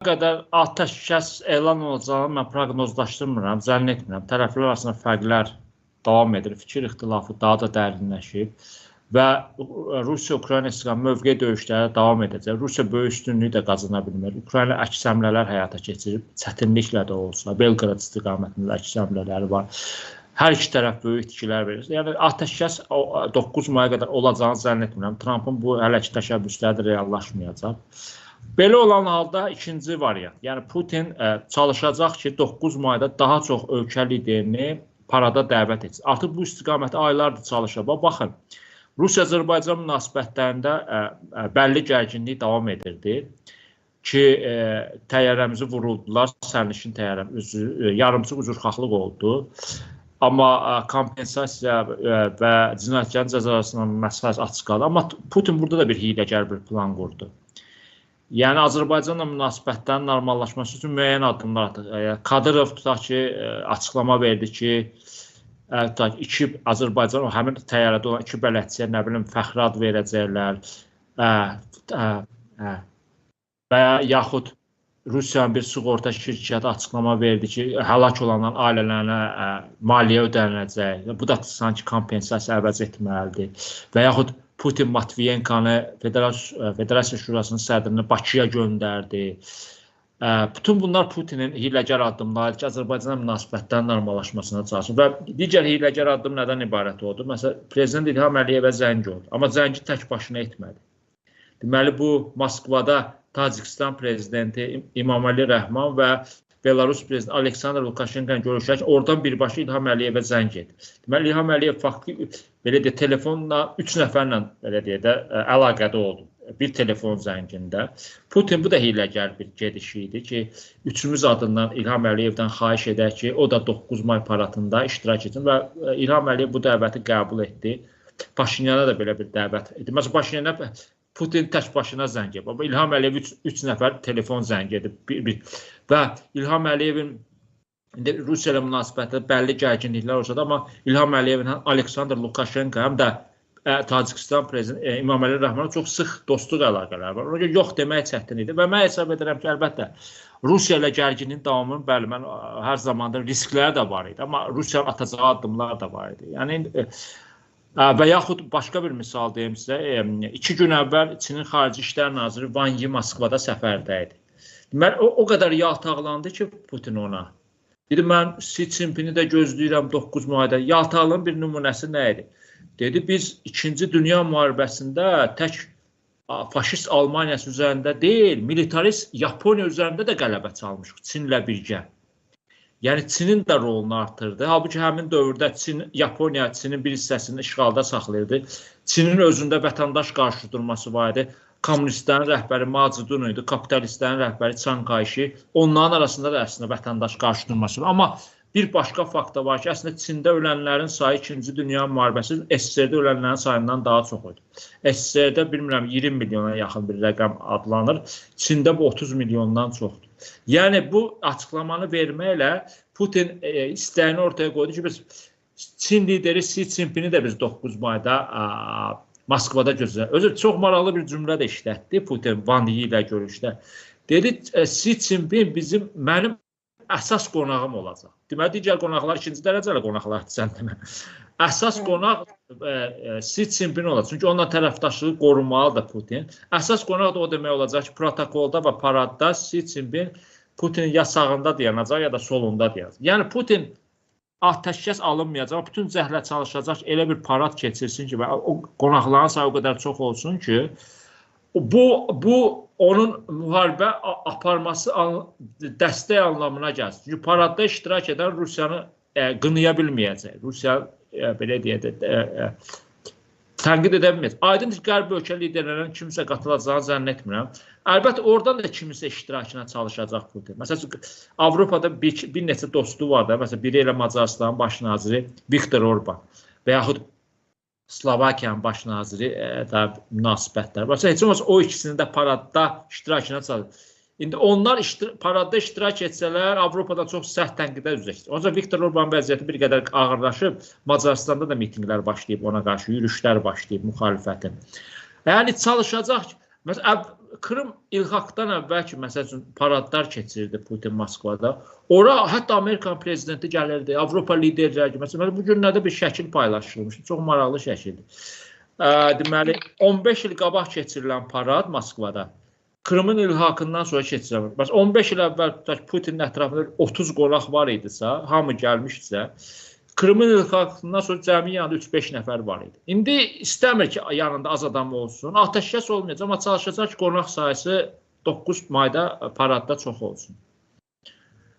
qədər atəşkəs elan olacağını mən proqnozlaşdırmıram, zənn etmirəm. Tərəflər arasında fərqlər davam edir, fikir ixtilafı daha da dərinləşib və Rusiya-Ukrayna istiqamətində mövqe döyüşləri davam edəcək. Rusiya böyük üstünlüyü də qazana bilmir. Ukrayna əks həmlələr həyata keçirib, çətinliklə də olsa, Belqrad istiqamətində əks həmlələri var. Hər iki tərəf böyük itkilər verir. Yəni atəşkəs 9 maya qədər olacağını zənn etmirəm. Trampın bu hələ ki təşəbbüsləri də reallaşmayacaq. Belə olan halda ikinci variant, yəni Putin çalışacaq ki, 9 mayda daha çox ölkə liderini parada dəvət etsin. Artıq bu istiqamətdə aylardır çalışır. Baxın, Rusiya-Azərbaycan münasibətlərində bəlli gərginlik davam edirdi ki, təyyarəmizi vuruldular, sərnişin təyyarəmiz, yarımçıq üzrxahlıq oldu. Amma kompensasiya və cinayətkarın cəzalandırılması məsələsi açıq qaldı. Amma Putin burada da bir hiyləgər bir plan qurdu. Yəni Azərbaycanla münasibətlərin normallaşması üçün müəyyən addımlar atır. Kadyrov tutaq ki, açıqlama verdi ki, Azərbaycan həmin təyyarədə olan 2 bələdçiyə nə bilim fəxri ad verəcəklər və yaxud Rusiyanın bir sığorta şirkəti açıqlama verdi ki, həlak olanların ailələrinə maliyyə ödəniləcək. Bu da sanki kompensasiya əvəz etməlidir. Və yaxud Putin Matviyenkanı Federasiya Şurasının sədrini Bakıya göndərdi. Bütün bunlar Putinin hiyləgər addımları ki, Azərbaycanla münasibətlərin normallaşmasına çalışır. Və digər hiyləgər addım nədən ibarət oldu? Məsələn, Prezident İlham Əliyevə zəng oldu. Amma zəngi tək başına etmədi. Deməli, bu Moskvada Tacikistan prezidenti İmamali Rəhman və Belarus prezidenti Aleksandr Lukashenko görüşərək oradan birbaşa İlham Əliyevə zəng etdi. Deməli, İlham Əliyev faktiki belə deyə telefonla 3 nəfərlə belə deyə də əlaqədə oldu. Bir telefon zəngində. Putin bu da hiyləgər bir gediş idi ki, üçümüz adından İlham Əliyevdən xahiş edək ki, o da 9 may paradında iştirak etsin və İlham Əliyev bu dəvəti qəbul etdi. Paşinyana da belə bir dəvət etdi. Məsələn, Paşinyana Putin tək başına zəng edib. Amma İlham Əliyev 3 nəfər telefon zəng edib. Və İlham Əliyevin Rusiya ilə münasibətdə bəlli gərginliklər olsa da, amma İlham Əliyevin Aleksandr Lukashenko həm də Tacikistan prezidenti İmamali Rəhmanın çox sıx dostluq əlaqələri var. Ona görə yox demək çətin idi və mən hesab edirəm ki, əlbəttə Rusiya ilə gərginliyin davamının bəli, mən hər zamanda riskləri də var idi, amma Rusiyanın atacağı addımlar da var idi. Yəni və yaxud başqa bir misal deyim sizə, 2 gün əvvəl Çinin Xarici İşlər Naziri Wang Yi Moskvada səfərdə idi. Deməli, o qədər yaltaqlandı ki, Putin ona. Dedi, mən Xi Jinpingi də gözləyirəm 9 mayda. Yaltaqlığın bir nümunəsi nə idi? Dedi, biz 2-ci Dünya müharibəsində tək faşist Almaniyası üzərində deyil, militarist Yaponiya üzərində də qələbə çalmışıq Çinlə birgə. Yəni Çinin də rolunu artırdı. Halbuki həmin dövrdə Yaponiya Çinin bir hissəsini işğalda saxlayırdı. Çinin özündə vətəndaş qarşıdurması var idi. Kommunistlərin rəhbəri Mao Zedong idi, kapitalistlərin rəhbəri Chiang Kai-shek. Onların arasında da əslində vətəndaş qarşıdurması var. Amma bir başqa fakt da var ki, əslində Çində ölənlərin sayı 2-ci Dünya müharibəsi SSR-də ölənlərin sayından daha çox idi. SSR-də bilmirəm 20 milyona yaxın bir rəqəm adlanır. Çində bu 30 milyondan çoxdur. Yəni bu açıqlamanı verməklə Putin istəyini ortaya qoydu ki, biz Çin lideri Xi Jinpingi də biz 9 mayda Moskvada gözləyək. Özü çox maraqlı bir cümlə də işlətdi Putin Wang Yi ilə görüşdə. Dedi, Xi Jinping mənim əsas qonağım olacaq. Deməli, digər qonaqlar ikinci dərəcəli qonaqlardır sən demə. Əsas qonaq Xi Jinping olacaq. Çünki onunla tərəfdaşlığı qorumalıdır Putin. Əsas qonaq da o demək olacaq ki, protokolda və paradda Xi Jinping Putinin ya sağında dayanacaq, ya da solunda dayanacaq. Yəni, Putin atəşkəs alınmayacaq, bütün cəhlə çalışacaq, elə bir parad keçirsin ki, o qonaqların sayı o qədər çox olsun ki, bu onun müharibə aparması dəstək anlamına gəlsin. Çünki paradda iştirak edən Rusiyanı qınaya bilməyəcək. Rusiya, belə deyək, tənqid edə bilməyəcək. Aydın qərb ölkə liderlərinin kimsə qatılacağını zənn etmirəm. Əlbəttə, oradan da kimisə iştirakına çalışacaq Putin. Məsələn, Avropada bir neçə dostu var da, məsələn, biri elə Macarıstanın baş naziri Viktor Orban və yaxud Slovakiyanın baş naziri da münasibətlər var. Heç olmazsa o ikisinin də paradda iştirakına çalışır. İndi onlar paradda iştirak etsələr, Avropada çox sərt tənqidə üzləşir. Ancaq Viktor Orban vəziyyəti bir qədər ağırlaşıb, Macaristanda da mitinqlər başlayıb, ona qarşı yürüşlər başlayıb, müxalifətin. Yəni çalışacaq ki, məsələn, Krım ilhaqdan əvvəlki məsəl üçün paradlar keçirdi Putin Moskvada. Ora hətta Amerikan prezidenti gəlirdi, Avropa liderləri kimi. Məsələn, bu günlərdə bir şəkil paylaşılmışdı. Çox maraqlı şəkildir. Deməli, 15 il qabaq keçirilən parad Moskvada Krımın ilhaqından sonra keçirilən. Bəs 15 il əvvəl Putinin ətrafında 30 qonaq var idisə, hamı gəlmişdisə, Krımın ilhaqından sonra cəmi yanında 3-5 nəfər var idi. İndi istəmir ki, yanında az adam olsun. Atəşkəs olmayacaq, amma çalışacaq ki, qonaq sayısı 9 mayda paradda çox olsun.